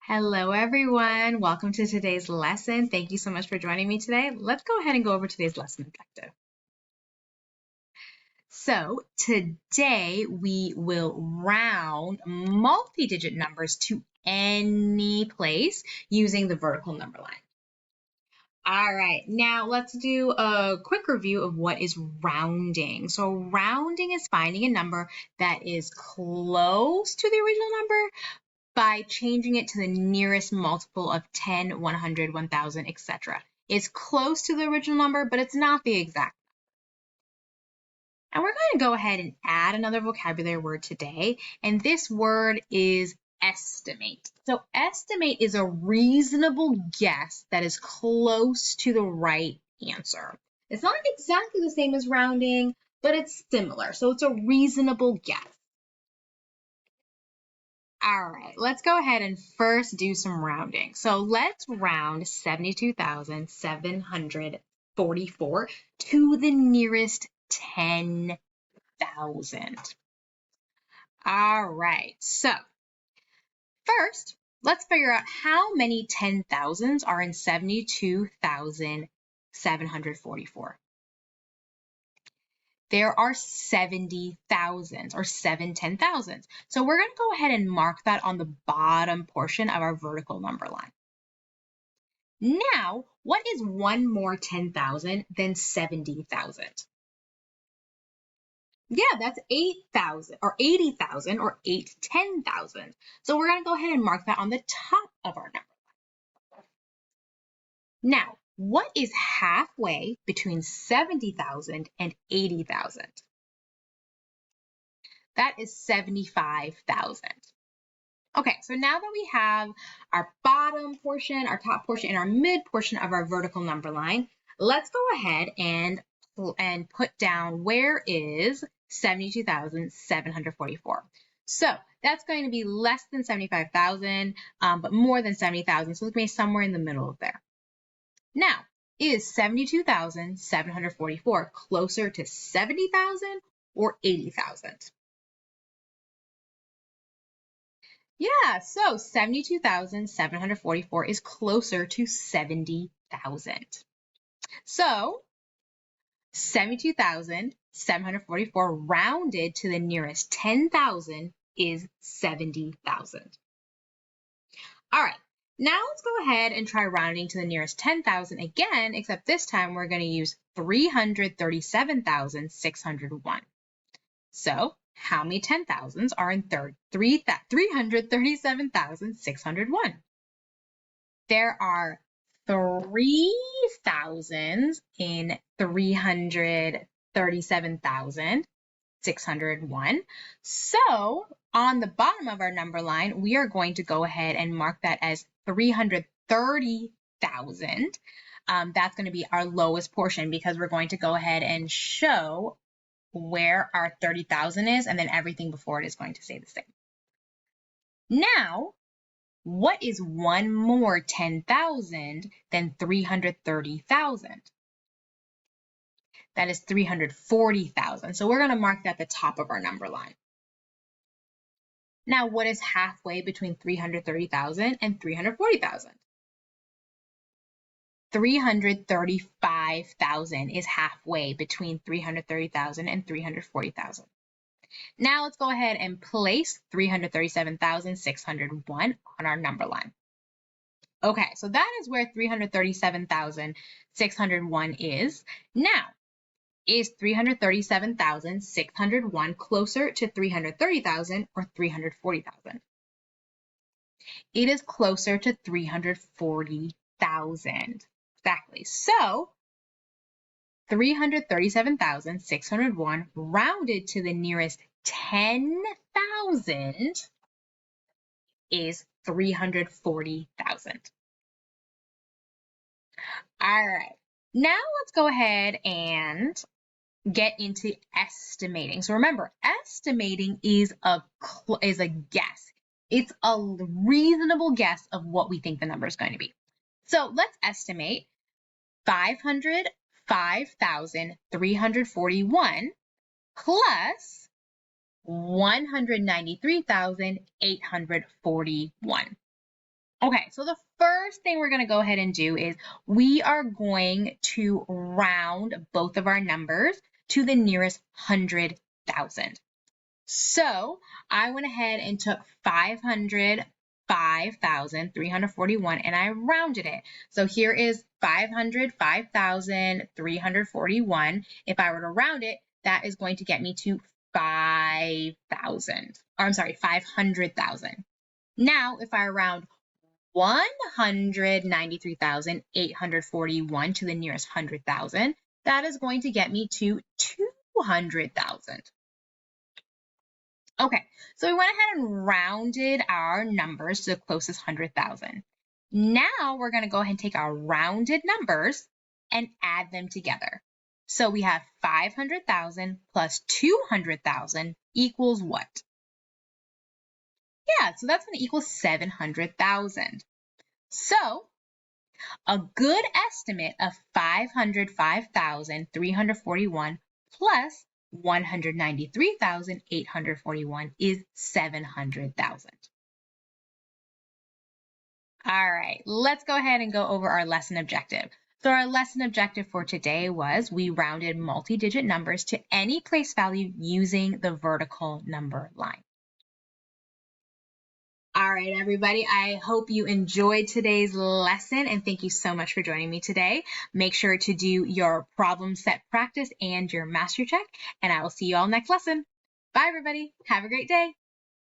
Hello, everyone. Welcome to today's lesson. Thank you so much for joining me today. Let's go ahead and go over today's lesson objective. So today we will round multi-digit numbers to any place using the vertical number line. All right, now let's do a quick review of what is rounding. So rounding is finding a number that is close to the original number by changing it to the nearest multiple of 10, 100, 1000, etc. It's close to the original number, but it's not the exact. And we're going to go ahead and add another vocabulary word today, and this word is estimate. So estimate is a reasonable guess that is close to the right answer. It's not exactly the same as rounding, but it's similar. So it's a reasonable guess. All right, let's go ahead and first do some rounding. So let's round 72,744 to the nearest 10,000. All right, so first, let's figure out how many 10,000s are in 72,744. There are 70,000 or 10,000s. So we're going to go ahead and mark that on the bottom portion of our vertical number line. Now, what is one more 10,000 than 70,000? Yeah, that's 8,000 or 80,000 or 10,000. So we're going to go ahead and mark that on the top of our number line. Now, what is halfway between 70,000 and 80,000? That is 75,000. Okay, so now that we have our bottom portion, our top portion, and our mid portion of our vertical number line, let's go ahead and put down where is 72,744. So that's going to be less than 75,000, but more than 70,000. So it's going to be somewhere in the middle of there. Now, is 72,744 closer to 70,000 or 80,000? Yeah, so 72,744 is closer to 70,000. So 72,744 rounded to the nearest 10,000 is 70,000. All right, now let's go ahead and try rounding to the nearest 10,000 again, except this time we're going to use 337,601. So how many 10,000s are in 337,601? There are 3,000s in 337,601. So on the bottom of our number line, we are going to go ahead and mark that as 330,000. That's going to be our lowest portion because we're going to go ahead and show where our 30,000 is, and then everything before it is going to stay the same. Now, what is one more 10,000 than 330,000? That is 340,000. So we're going to mark that at the top of our number line. Now, what is halfway between 330,000 and 340,000? 335,000 is halfway between 330,000 and 340,000. Now let's go ahead and place 337,601 on our number line. Okay, so that is where 337,601 is. Now, is 337,601 closer to 330,000 or 340,000? It is closer to 340,000. Exactly. So 337,601 rounded to the nearest 10,000 is 340,000. All right, now let's go ahead and get into estimating. So remember, estimating is a guess. It's a reasonable guess of what we think the number is going to be. So let's estimate 505,341 plus 193,841. Okay, so the first thing we're going to go ahead and do is we are going to round both of our numbers to the nearest 100,000. So I went ahead and took 505,341 and I rounded it. So here is 505,341. If I were to round it, that is going to get me to 5,000. Or I'm sorry, 500,000. Now, if I round 193,841 to the nearest 100,000, that is going to get me to 200,000. Okay, so we went ahead and rounded our numbers to the closest 100,000. Now we're going to go ahead and take our rounded numbers and add them together. So we have 500,000 plus 200,000 equals what? Yeah, so that's going to equal 700,000. So a good estimate of 505,341 plus 193,841 is 700,000. All right, let's go ahead and go over our lesson objective. So our lesson objective for today was we rounded multi-digit numbers to any place value using the vertical number line. All right, everybody, I hope you enjoyed today's lesson and thank you so much for joining me today. Make sure to do your problem set practice and your mastery check, and I will see you all next lesson. Bye, everybody. Have a great day.